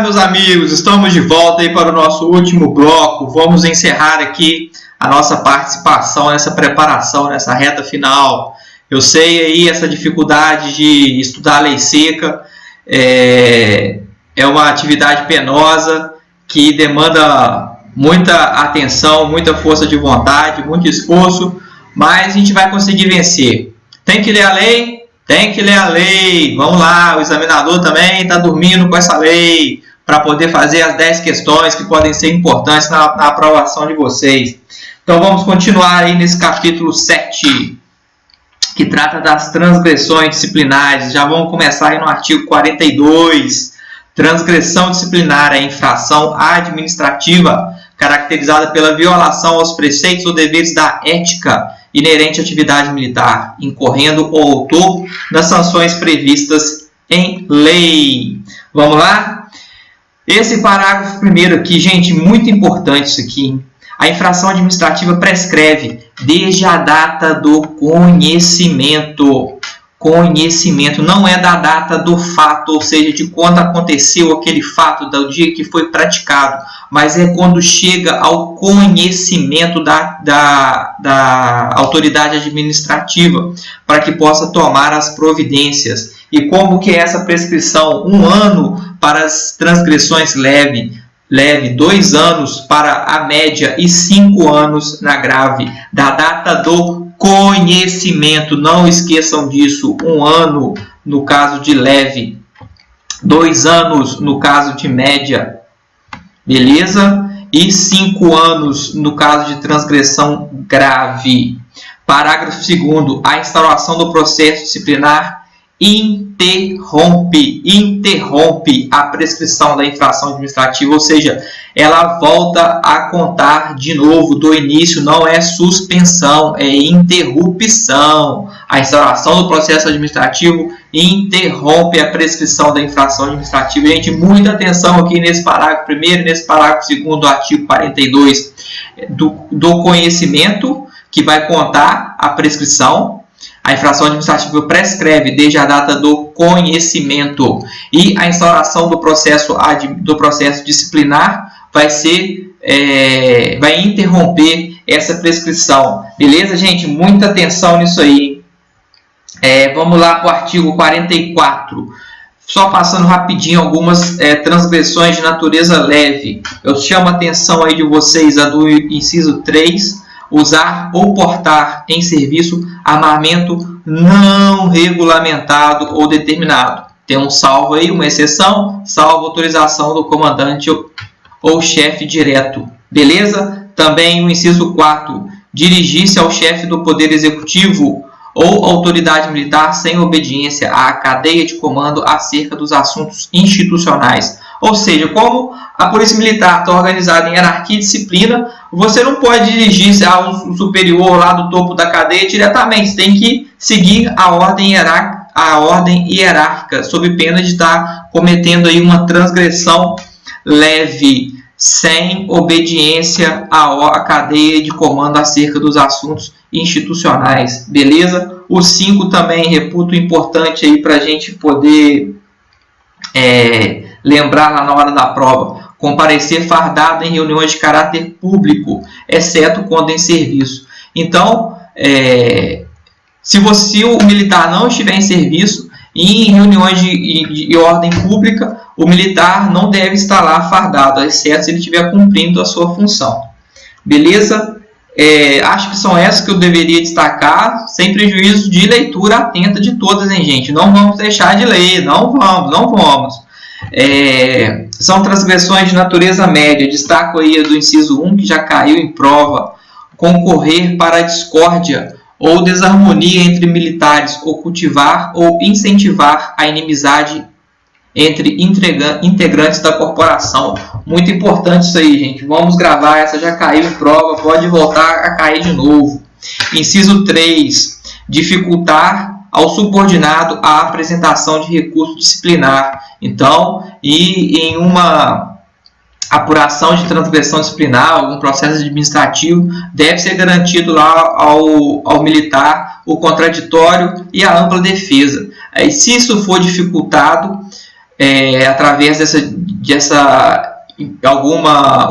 Olá, meus amigos, estamos de volta aí para o nosso último bloco. Vamos encerrar aqui a nossa participação nessa preparação, nessa reta final. Eu sei aí essa dificuldade de estudar a lei seca, é uma atividade penosa que demanda muita atenção, muita força de vontade, muito esforço, mas a gente vai conseguir vencer. Tem que ler a lei? Tem que ler a lei. Vamos lá, o examinador também está dormindo com essa lei para poder fazer as 10 questões que podem ser importantes na aprovação de vocês. Então vamos continuar aí nesse capítulo 7, que trata das transgressões disciplinares. Já vamos começar aí no artigo 42. Transgressão disciplinar é infração administrativa caracterizada pela violação aos preceitos ou deveres da ética inerente à atividade militar, incorrendo o autor nas sanções previstas em lei. Vamos lá? Esse parágrafo primeiro aqui, gente, muito importante isso aqui, hein? A infração administrativa prescreve desde a data do conhecimento. Conhecimento não é da data do fato, ou seja, de quando aconteceu aquele fato, do dia que foi praticado, mas é quando chega ao conhecimento da autoridade administrativa, para que possa tomar as providências. E como que é essa prescrição? 1 ano para as transgressões leve, 2 anos para a média e 5 anos na grave. Da data do conhecimento, não esqueçam disso. 1 ano no caso de leve, 2 anos no caso de média, beleza? E 5 anos no caso de transgressão grave. Parágrafo 2º, a instauração do processo disciplinar interrompe a prescrição da infração administrativa, ou seja, ela volta a contar de novo do início, não é suspensão, é interrupção. A instauração do processo administrativo interrompe a prescrição da infração administrativa. Gente, muita atenção aqui nesse parágrafo primeiro e nesse parágrafo 2º do artigo 42 do conhecimento, que vai contar a prescrição. A infração administrativa prescreve desde a data do conhecimento, e a instauração do processo disciplinar vai interromper essa prescrição. Beleza, gente? Muita atenção nisso aí. Vamos lá para o artigo 44. Só passando rapidinho algumas transgressões de natureza leve. Eu chamo a atenção aí de vocês a do inciso 3. Usar ou portar em serviço armamento não regulamentado ou determinado. Tem um salvo aí, uma exceção, salvo autorização do comandante ou chefe direto. Beleza? Também o inciso 4. Dirigir-se ao chefe do Poder Executivo ou autoridade militar sem obediência à cadeia de comando acerca dos assuntos institucionais. Ou seja, como a Polícia Militar está organizada em hierarquia e disciplina, você não pode dirigir-se ao superior lá do topo da cadeia diretamente. Você tem que seguir a ordem hierárquica, sob pena de estar cometendo aí uma transgressão leve, sem obediência à cadeia de comando acerca dos assuntos institucionais. Beleza? O 5 também reputo importante aí para a gente poder lembrar lá na hora da prova. Comparecer fardado em reuniões de caráter público, exceto quando em serviço. Então, se o militar não estiver em serviço e em reuniões de ordem pública, o militar não deve estar lá fardado, exceto se ele estiver cumprindo a sua função. Beleza? Acho que são essas que eu deveria destacar, sem prejuízo de leitura atenta de todas, hein, gente? Não vamos deixar de ler, não vamos. São transgressões de natureza média. Destaco aí a do inciso 1, que já caiu em prova. Concorrer para a discórdia ou desarmonia entre militares, ou cultivar ou incentivar a inimizade entre integrantes da corporação. Muito importante isso aí, gente. Vamos gravar, essa já caiu em prova, pode voltar a cair de novo. Inciso 3. Dificultar ao subordinado a apresentação de recurso disciplinar. Então, e em uma apuração de transgressão disciplinar, algum processo administrativo, deve ser garantido lá ao militar o contraditório e a ampla defesa. Se isso for dificultado através algum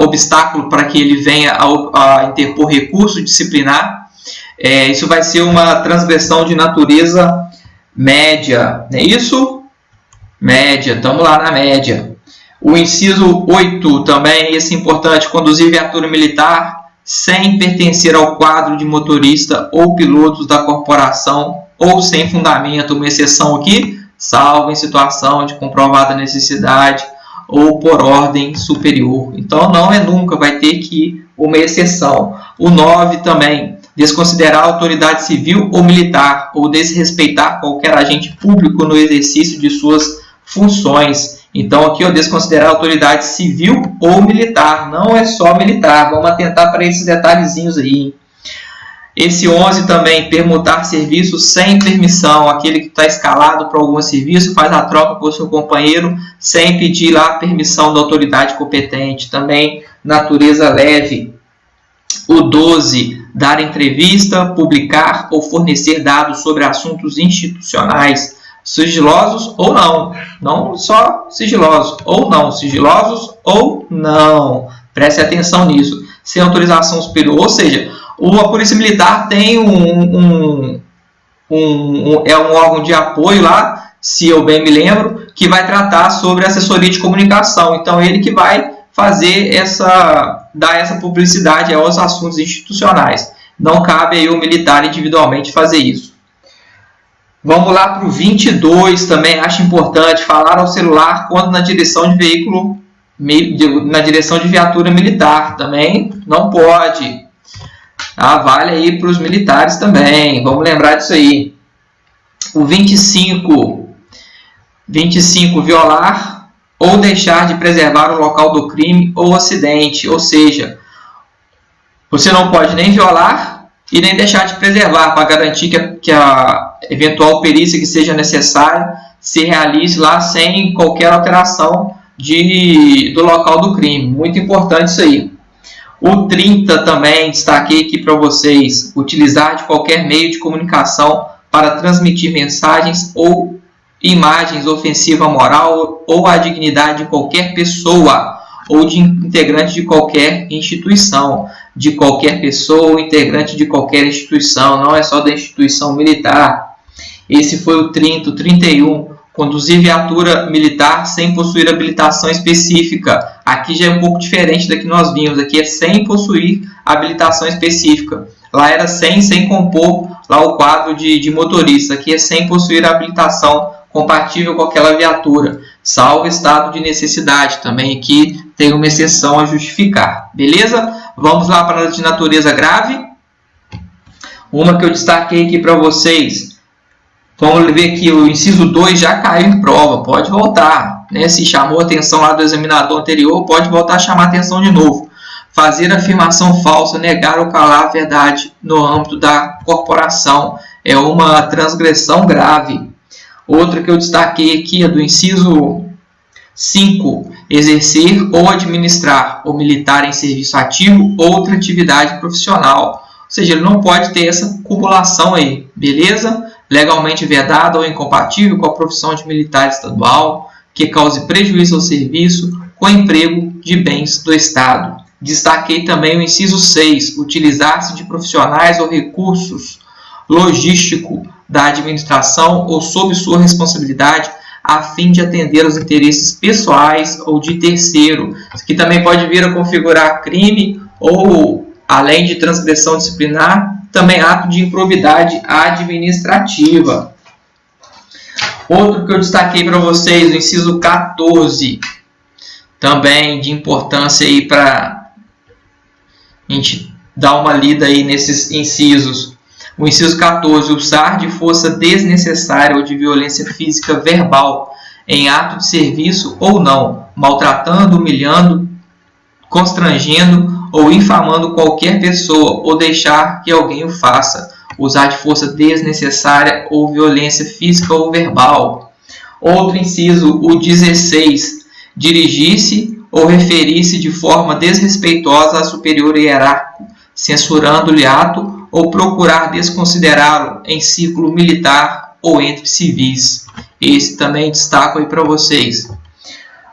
obstáculo para que ele venha a interpor recurso disciplinar. Isso vai ser uma transgressão de natureza média, não é isso? Média, estamos lá na média. O inciso 8 também, esse é importante, conduzir viatura militar sem pertencer ao quadro de motorista ou pilotos da corporação ou sem fundamento, uma exceção aqui, salvo em situação de comprovada necessidade ou por ordem superior. Então, não é nunca, vai ter que uma exceção. O 9 também, desconsiderar a autoridade civil ou militar ou desrespeitar qualquer agente público no exercício de suas funções. Então, aqui, desconsiderar a autoridade civil ou militar, não é só militar. Vamos atentar para esses detalhezinhos aí. Esse 11 também, permutar serviço sem permissão. Aquele que está escalado para algum serviço, faz a troca com o seu companheiro sem pedir lá a permissão da autoridade competente. Também, natureza leve. O 12, dar entrevista, publicar ou fornecer dados sobre assuntos institucionais, sigilosos ou não. Não só sigilosos ou não. Sigilosos ou não. Preste atenção nisso. Sem autorização superior, ou seja, a Polícia Militar tem um órgão de apoio lá, se eu bem me lembro, que vai tratar sobre assessoria de comunicação. Então, ele que vai fazer dar essa publicidade aos assuntos institucionais. Não cabe aí o militar individualmente fazer isso. Vamos lá para o 22 também, acho importante, falar ao celular quando na direção de veículo, na direção de viatura militar, também não pode. Vale aí para os militares também, vamos lembrar disso aí. O 25, violar ou deixar de preservar o local do crime ou acidente, ou seja, você não pode nem violar e nem deixar de preservar, para garantir que a eventual perícia que seja necessária se realize lá sem qualquer alteração do local do crime. Muito importante isso aí. O 30 também, destaquei aqui para vocês, utilizar de qualquer meio de comunicação para transmitir mensagens ou imagens ofensivas à moral ou à dignidade de qualquer pessoa ou de integrante de qualquer instituição. De qualquer pessoa ou integrante de qualquer instituição, não é só da instituição militar. Esse foi o 30. O 31, conduzir viatura militar sem possuir habilitação específica. Aqui já é um pouco diferente da que nós vimos. Aqui é sem possuir habilitação específica. Lá era sem compor lá o quadro de motorista. Aqui é sem possuir habilitação compatível com aquela viatura, salvo estado de necessidade. Também aqui tem uma exceção a justificar. Beleza? Vamos lá para a de natureza grave. Uma que eu destaquei aqui para vocês. Vamos ver que o inciso 2 já caiu em prova, pode voltar. Se chamou a atenção lá do examinador anterior, pode voltar a chamar a atenção de novo. Fazer afirmação falsa, negar ou calar a verdade no âmbito da corporação. É uma transgressão grave. Outra que eu destaquei aqui é do inciso 5. Exercer ou administrar o militar em serviço ativo ou outra atividade profissional. Ou seja, ele não pode ter essa cumulação aí, beleza? Legalmente vedada ou incompatível com a profissão de militar estadual, que cause prejuízo ao serviço com emprego de bens do Estado. Destaquei também o inciso 6, utilizar-se de profissionais ou recursos logísticos da administração ou sob sua responsabilidade a fim de atender aos interesses pessoais ou de terceiro. Isso aqui também pode vir a configurar crime ou, além de transgressão disciplinar, também ato de improbidade administrativa. Outro que eu destaquei para vocês, o inciso 14, também de importância aí para a gente dar uma lida aí nesses incisos. O inciso 14, usar de força desnecessária ou de violência física verbal em ato de serviço ou não, maltratando, humilhando, constrangendo ou infamando qualquer pessoa ou deixar que alguém o faça. Usar de força desnecessária ou violência física ou verbal. Outro inciso, o 16, dirigir-se ou referir-se de forma desrespeitosa a superior hierárquico, censurando-lhe ato ou procurar desconsiderá-lo em círculo militar ou entre civis. Esse também destaco aí para vocês.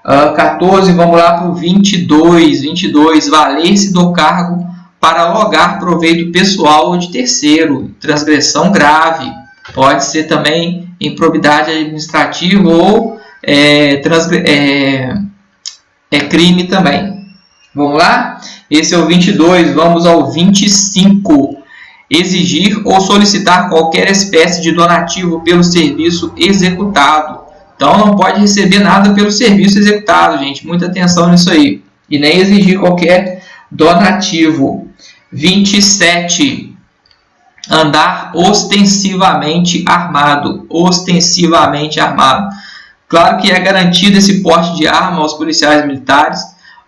14, vamos lá para o 22. 22, valer-se do cargo para logar proveito pessoal ou de terceiro. Transgressão grave. Pode ser também improbidade administrativa ou crime também. Vamos lá? Esse é o 22. Vamos ao 25. Exigir ou solicitar qualquer espécie de donativo pelo serviço executado. Então, não pode receber nada pelo serviço executado, gente. Muita atenção nisso aí. E nem exigir qualquer donativo. 27. Andar ostensivamente armado. Ostensivamente armado. Claro que é garantido esse porte de arma aos policiais militares,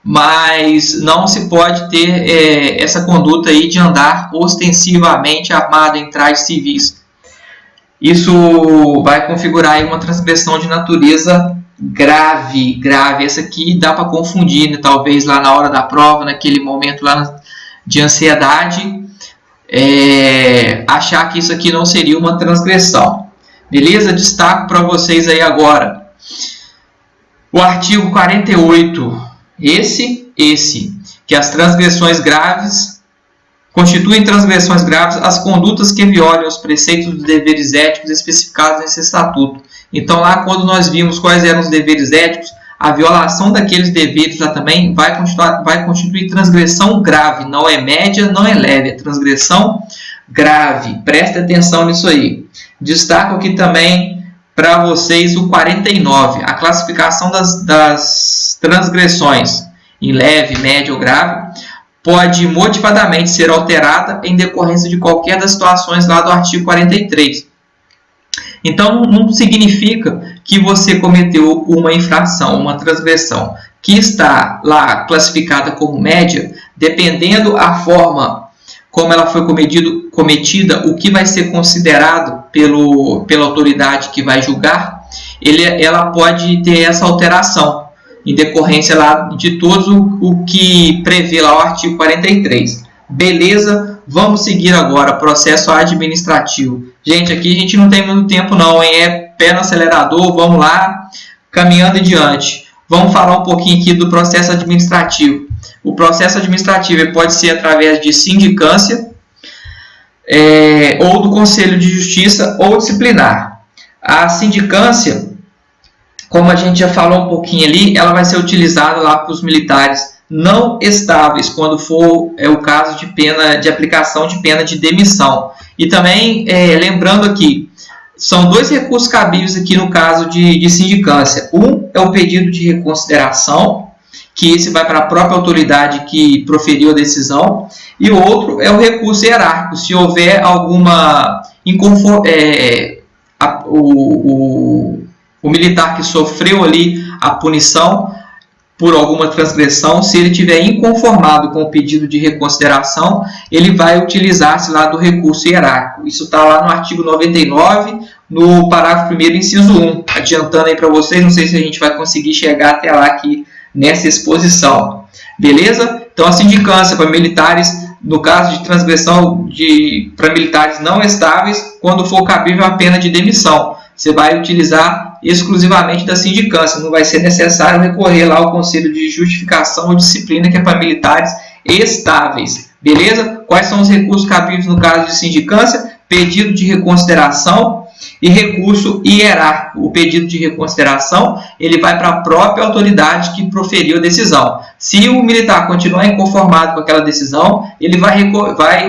mas não se pode ter essa conduta aí de andar ostensivamente armado em trajes civis. Isso vai configurar aí uma transgressão de natureza grave. Essa aqui dá para confundir, né? Talvez lá na hora da prova, naquele momento lá de ansiedade, achar que isso aqui não seria uma transgressão. Beleza? Destaco para vocês aí agora o artigo 48. Esse, que as transgressões graves constituem transgressões graves as condutas que violem os preceitos dos deveres éticos especificados nesse estatuto. Então, lá quando nós vimos quais eram os deveres éticos, a violação daqueles deveres lá também vai constituir transgressão grave. Não é média, não é leve, é transgressão grave. Preste atenção nisso aí. Destaco aqui também para vocês o 49, a classificação das transgressões em leve, média ou grave pode motivadamente ser alterada em decorrência de qualquer das situações lá do artigo 43. Então, não significa que você cometeu uma infração, uma transgressão, que está lá classificada como média, dependendo a forma como ela foi cometida, o que vai ser considerado pela autoridade que vai julgar, ela pode ter essa alteração em decorrência lá de todo o que prevê lá o artigo 43. Beleza? Vamos seguir agora processo administrativo. Gente, aqui a gente não tem muito tempo não, hein? É pé no acelerador, vamos lá, caminhando adiante. Vamos falar um pouquinho aqui do processo administrativo. O processo administrativo pode ser através de sindicância, ou do Conselho de Justiça ou disciplinar. A sindicância, como a gente já falou um pouquinho ali, ela vai ser utilizada lá para os militares não estáveis, quando for o caso de aplicação de pena de demissão. E também, lembrando aqui, são dois recursos cabíveis aqui no caso de sindicância. Um é o pedido de reconsideração, que esse vai para a própria autoridade que proferiu a decisão, e o outro é o recurso hierárquico, se houver alguma o militar que sofreu ali a punição por alguma transgressão, se ele estiver inconformado com o pedido de reconsideração, ele vai utilizar-se lá do recurso hierárquico. Isso está lá no artigo 99, no parágrafo 1º, inciso 1. Adiantando aí para vocês, não sei se a gente vai conseguir chegar até lá aqui nessa exposição. Beleza? Então, a sindicância para militares, no caso de transgressão para militares não estáveis, quando for cabível a pena de demissão, você vai utilizar exclusivamente da sindicância, não vai ser necessário recorrer lá ao Conselho de Justificação ou Disciplina, que é para militares estáveis. Beleza? Quais são os recursos cabíveis no caso de sindicância? Pedido de reconsideração e recurso hierárquico. O pedido de reconsideração ele vai para a própria autoridade que proferiu a decisão. Se o militar continuar inconformado com aquela decisão, ele vai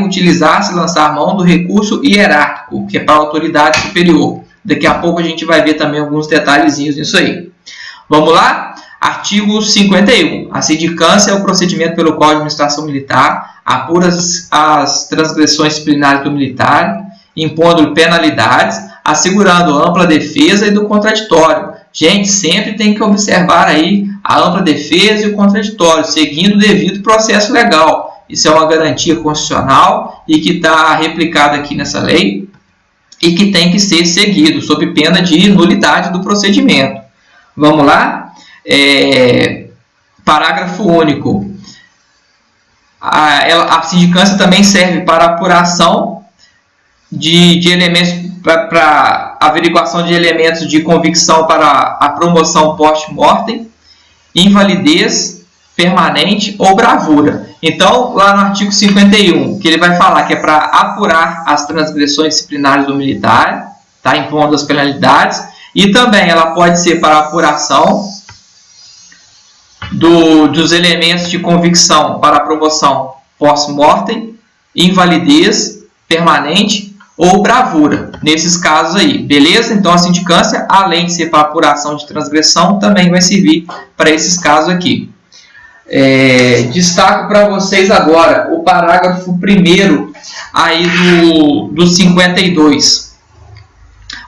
utilizar-se, lançar mão do recurso hierárquico, que é para a autoridade superior. Daqui a pouco a gente vai ver também alguns detalhezinhos nisso aí. Vamos lá? Artigo 51. A sindicância é o procedimento pelo qual a administração militar apura as transgressões disciplinares do militar, impondo penalidades, assegurando ampla defesa e do contraditório. Gente, sempre tem que observar aí a ampla defesa e o contraditório, seguindo o devido processo legal. Isso é uma garantia constitucional e que está replicada aqui nessa lei e que tem que ser seguido, sob pena de nulidade do procedimento. Vamos lá? Parágrafo único. A sindicância também serve para apuração de elementos, para averiguação de elementos de convicção para a promoção post-mortem invalidez permanente ou bravura. Então, lá no artigo 51, que ele vai falar que é para apurar as transgressões disciplinares do militar, tá, impondo as penalidades, e também ela pode ser para apuração dos elementos de convicção para a promoção post-mortem, invalidez permanente ou bravura, nesses casos aí, beleza? Então a sindicância, além de ser para apuração de transgressão, também vai servir para esses casos aqui. Destaco para vocês agora o parágrafo 1º aí do 52.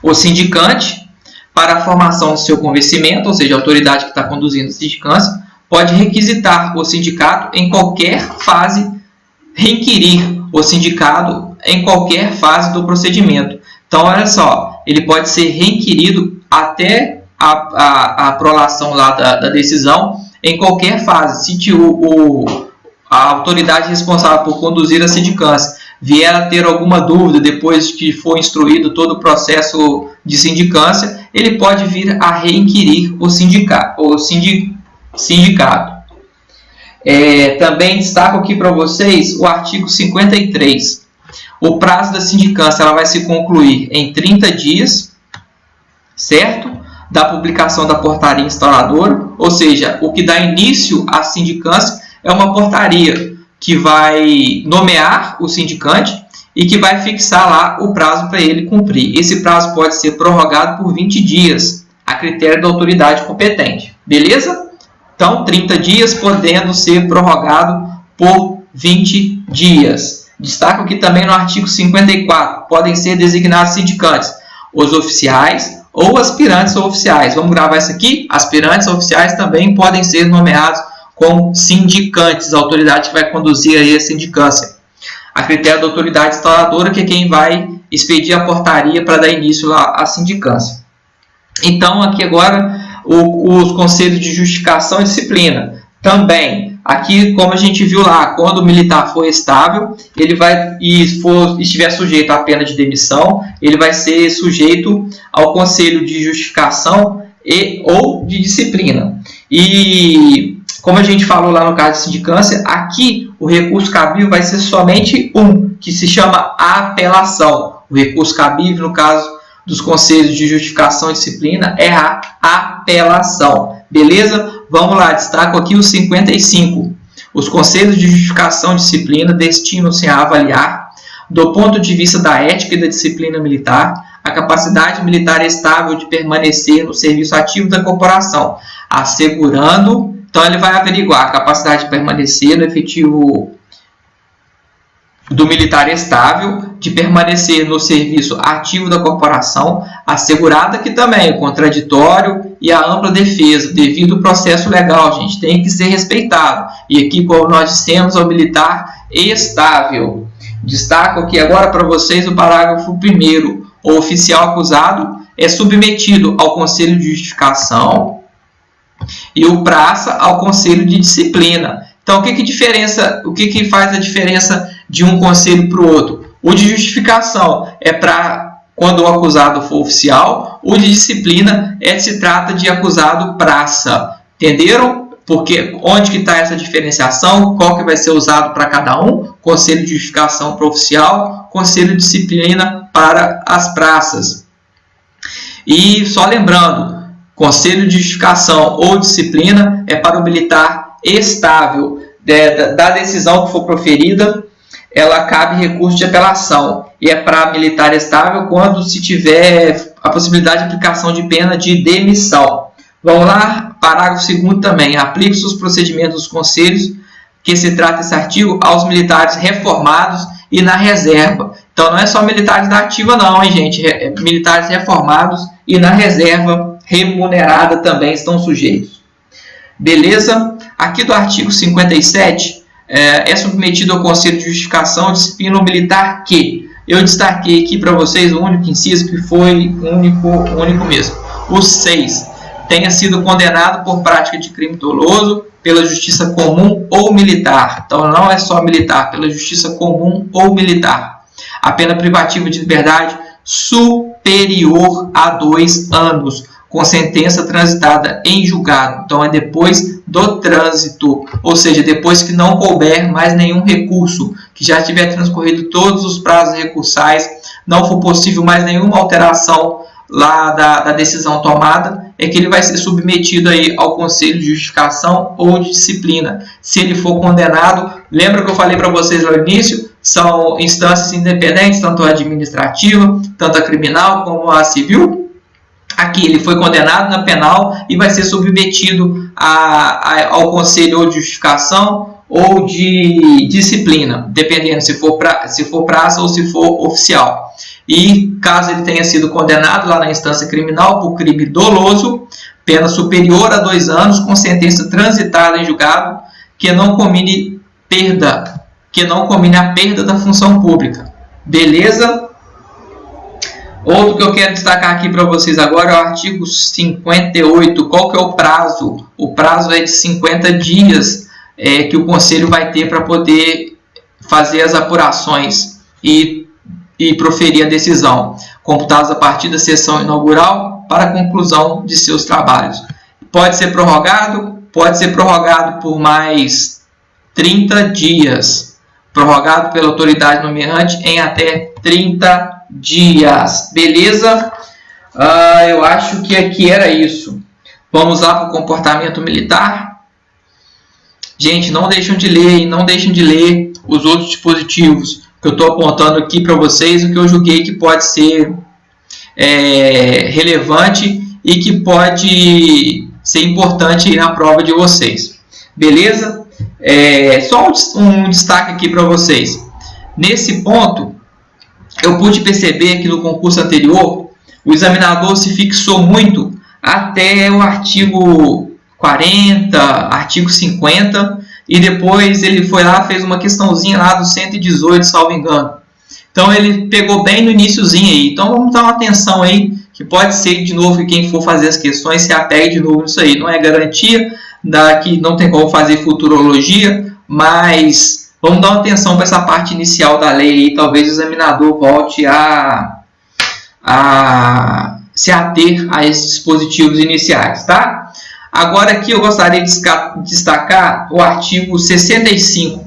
O sindicante, para a formação do seu convencimento, ou seja, a autoridade que está conduzindo a sindicância, pode requisitar o sindicato em qualquer fase, requerir o sindicato em qualquer fase do procedimento. Então, olha só, ele pode ser requerido até a prolação lá da decisão em qualquer fase. Se a autoridade responsável por conduzir a sindicância vier a ter alguma dúvida depois que for instruído todo o processo de sindicância, ele pode vir a requerir o sindicato. Também destaco aqui para vocês o artigo 53. O prazo da sindicância ela vai se concluir em 30 dias, certo? Da publicação da portaria instauradora, ou seja, o que dá início à sindicância é uma portaria que vai nomear o sindicante e que vai fixar lá o prazo para ele cumprir. Esse prazo pode ser prorrogado por 20 dias, a critério da autoridade competente. Beleza? Então, 30 dias podendo ser prorrogado por 20 dias. Destaco aqui também no artigo 54, podem ser designados sindicantes os oficiais ou aspirantes a oficiais. Vamos gravar isso aqui? Aspirantes a oficiais também podem ser nomeados como sindicantes, a autoridade que vai conduzir aí a sindicância. A critério da autoridade instauradora, que é quem vai expedir a portaria para dar início lá à sindicância. Então, aqui agora, os conselhos de justificação e disciplina. Também, aqui, como a gente viu lá, quando o militar for estável, ele vai estiver sujeito à pena de demissão, ele vai ser sujeito ao conselho de justificação ou de disciplina. E, como a gente falou lá no caso de sindicância, aqui o recurso cabível vai ser somente um, que se chama apelação. O recurso cabível, no caso dos conselhos de justificação e disciplina, é a apelação. Beleza? Vamos lá, destaco aqui os 55. Os conselhos de justificação e disciplina destinam-se a avaliar, do ponto de vista da ética e da disciplina militar, a capacidade militar estável de permanecer no serviço ativo da corporação, assegurando, então ele vai averiguar a capacidade de permanecer no efetivo do militar estável, de permanecer no serviço ativo da corporação, assegurada aqui também o contraditório e a ampla defesa, devido ao processo legal, gente, tem que ser respeitado. E aqui, como nós dissemos, ao militar estável. Destaco aqui agora para vocês o parágrafo 1º. O oficial acusado é submetido ao conselho de justificação e o praça ao conselho de disciplina. Então, o que faz a diferença de um conselho para o outro? O de justificação é para quando o acusado for oficial, o de disciplina se trata de acusado praça. Entenderam? Porque onde que está essa diferenciação? Qual que vai ser usado para cada um? Conselho de justificação para o oficial, conselho de disciplina para as praças. E só lembrando, conselho de justificação ou disciplina é para o militar estável. Da decisão que for proferida, ela cabe recurso de apelação. E é para militar estável quando se tiver a possibilidade de aplicação de pena de demissão. Vamos lá, parágrafo 2º também. Aplica-se os procedimentos dos conselhos, que se trata esse artigo, aos militares reformados e na reserva. Então não é só militares da ativa não, hein, gente? Militares reformados e na reserva remunerada também estão sujeitos. Beleza? Aqui do artigo 57, é submetido ao Conselho de Justificação e Disciplina o militar que... Eu destaquei aqui para vocês o único inciso que foi único mesmo. O 6. Tenha sido condenado por prática de crime doloso pela justiça comum ou militar. Então não é só militar, pela justiça comum ou militar. A pena privativa de liberdade superior a 2 anos, com sentença transitada em julgado. Então, é depois do trânsito, ou seja, depois que não couber mais nenhum recurso, que já tiver transcorrido todos os prazos recursais, não for possível mais nenhuma alteração lá da decisão tomada, é que ele vai ser submetido aí ao conselho de justificação ou de disciplina. Se ele for condenado, lembra que eu falei para vocês lá no início, são instâncias independentes, tanto a administrativa, tanto a criminal como a civil. Aqui ele foi condenado na penal e vai ser submetido ao conselho de justificação ou de disciplina, dependendo se for praça ou se for oficial. E caso ele tenha sido condenado lá na instância criminal por crime doloso, pena superior a 2 anos, com sentença transitada em julgado, que não comine a perda da função pública. Beleza? Outro que eu quero destacar aqui para vocês agora é o artigo 58. Qual que é o prazo? O prazo é de 50 dias que o Conselho vai ter para poder fazer as apurações e proferir a decisão, computados a partir da sessão inaugural para a conclusão de seus trabalhos. Pode ser prorrogado por mais 30 dias, prorrogado pela autoridade nomeante em até 30 dias. Beleza? Eu acho que aqui era isso. Vamos lá para o comportamento militar. Gente, não deixem de ler os outros dispositivos que eu estou apontando aqui para vocês, o que eu julguei que pode ser relevante e que pode ser importante na prova de vocês. Beleza? Só um destaque aqui para vocês. Nesse ponto, eu pude perceber que no concurso anterior, o examinador se fixou muito até o artigo 40, artigo 50, e depois ele foi lá, fez uma questãozinha lá do 118, salvo engano. Então ele pegou bem no iniciozinho aí. Então vamos dar uma atenção aí, que pode ser de novo que quem for fazer as questões se apegue de novo nisso aí. Não é garantia que não tem como fazer futurologia, mas vamos dar uma atenção para essa parte inicial da lei aí. Talvez o examinador volte a se ater a esses dispositivos iniciais, tá? Agora aqui eu gostaria de destacar o artigo 65,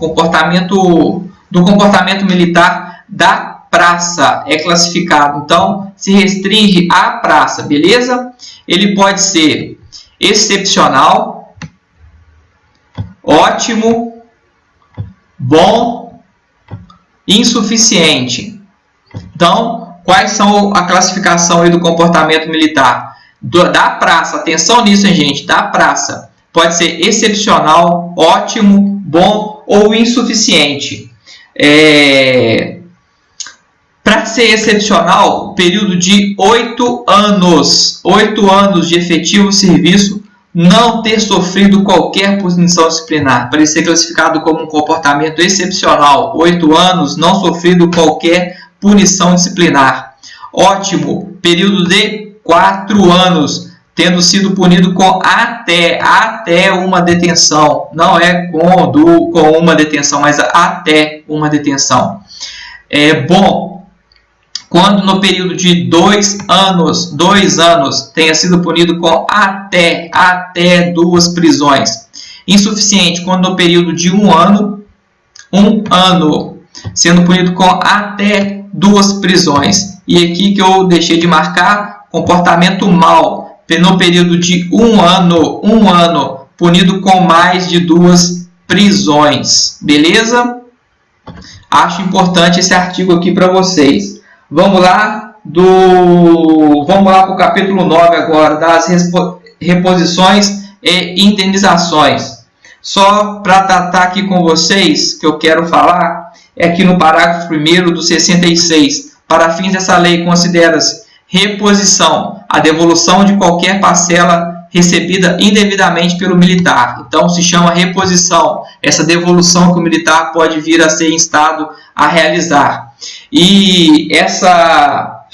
do comportamento militar da praça, é classificado. Então, se restringe à praça, beleza? Ele pode ser excepcional, ótimo, bom, insuficiente. Então, quais são a classificação aí do comportamento militar? Da praça, atenção nisso, hein, gente, da praça, pode ser excepcional, ótimo, bom ou insuficiente. Para ser excepcional, período de 8 anos de efetivo serviço, não ter sofrido qualquer punição disciplinar, para ele ser classificado como um comportamento excepcional, 8 anos, não sofrido qualquer punição disciplinar. Ótimo, período de 4 anos, tendo sido punido com até uma detenção. Não é com uma detenção, mas até uma detenção. Bom, quando no período de 2 anos tenha sido punido com até 2 prisões. Insuficiente, quando no período de 1 ano, sendo punido com até 2 prisões. E aqui que eu deixei de marcar, comportamento mau, no período de 1 ano, punido com mais de 2 prisões. Beleza? Acho importante esse artigo aqui para vocês. Vamos lá para o capítulo 9 agora, das reposições e indenizações. Só para tratar aqui com vocês, que eu quero falar, é aqui no parágrafo 1º do 66. Para fins dessa lei, considera-se reposição a devolução de qualquer parcela recebida indevidamente pelo militar. Então, se chama reposição, essa devolução que o militar pode vir a ser instado a realizar. E essa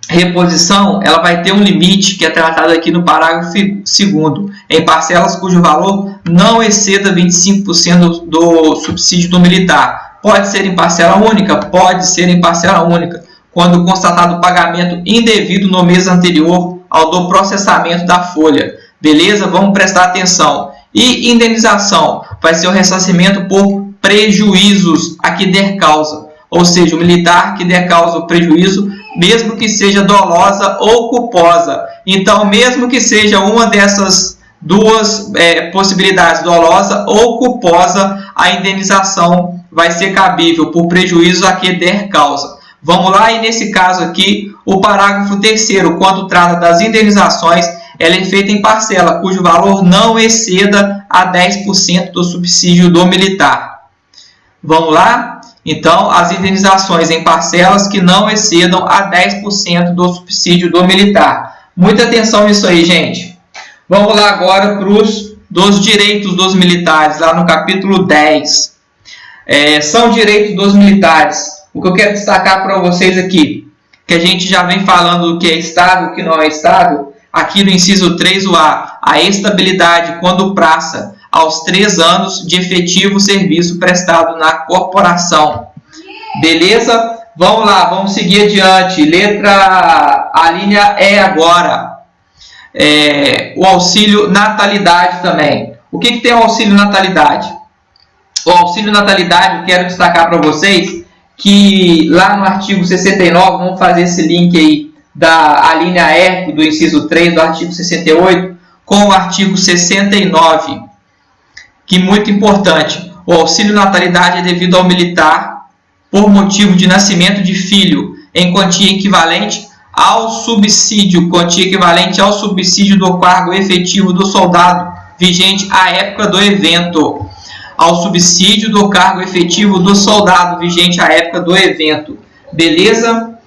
reposição, ela vai ter um limite que é tratado aqui no parágrafo 2º, em parcelas cujo valor não exceda 25% do subsídio do militar. Pode ser em parcela única? Pode ser em parcela única, quando constatado o pagamento indevido no mês anterior do processamento da folha. Beleza? Vamos prestar atenção. E indenização vai ser o ressarcimento por prejuízos a que der causa. Ou seja, o militar que der causa o prejuízo, mesmo que seja dolosa ou culposa. Então, mesmo que seja uma dessas duas possibilidades, dolosa ou culposa, a indenização vai ser cabível por prejuízo a que der causa. Vamos lá, e nesse caso aqui, o parágrafo 3º, quando trata das indenizações, ela é feita em parcela, cujo valor não exceda a 10% do subsídio do militar. Vamos lá? Então, as indenizações em parcelas que não excedam a 10% do subsídio do militar. Muita atenção nisso aí, gente. Vamos lá agora para os direitos dos militares, lá no capítulo 10. São direitos dos militares. O que eu quero destacar para vocês aqui, que a gente já vem falando do que é estável, o que não é estável, aqui no inciso 3, o a estabilidade quando praça aos 3 anos de efetivo serviço prestado na corporação. Beleza? Vamos lá, vamos seguir adiante. A linha E agora. O auxílio natalidade também. O que tem o auxílio natalidade? O auxílio natalidade, eu quero destacar para vocês que lá no artigo 69, vamos fazer esse link aí da linha E do inciso 3 do artigo 68 com o artigo 69, que é muito importante. O auxílio natalidade é devido ao militar por motivo de nascimento de filho em quantia equivalente ao subsídio do cargo efetivo do soldado vigente à época do evento. Ao subsídio do cargo efetivo do soldado vigente à época do evento. Beleza?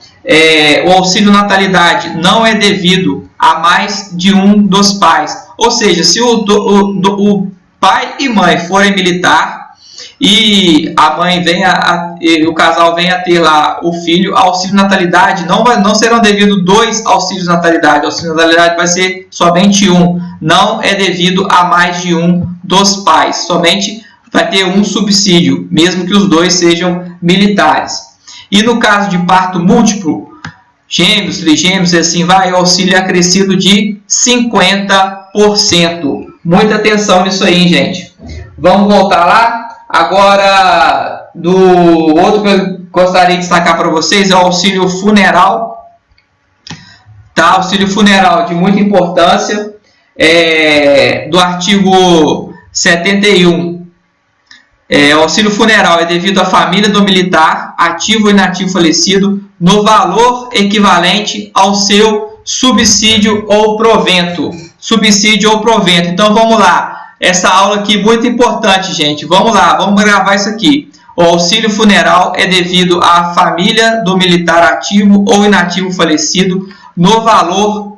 O auxílio natalidade não é devido a mais de um dos pais. Ou seja, se o pai e mãe forem militar e a mãe o casal venha a ter lá o filho, auxílio natalidade não serão devidos 2 auxílios natalidade. O auxílio natalidade vai ser somente um. Não é devido a mais de um dos pais. Somente vai ter um subsídio, mesmo que os 2 sejam militares. E no caso de parto múltiplo, gêmeos, trigêmeos, assim vai, o auxílio é acrescido de 50%. Muita atenção nisso aí, gente. Vamos voltar lá. Agora, do outro que eu gostaria de destacar para vocês é o auxílio funeral. Tá? Auxílio funeral de muita importância. Do artigo 71. O auxílio funeral é devido à família do militar, ativo ou inativo falecido, no valor equivalente ao seu subsídio ou provento. Subsídio ou provento. Então, vamos lá. Essa aula aqui é muito importante, gente. Vamos lá, vamos gravar isso aqui. O auxílio funeral é devido à família do militar ativo ou inativo falecido, no valor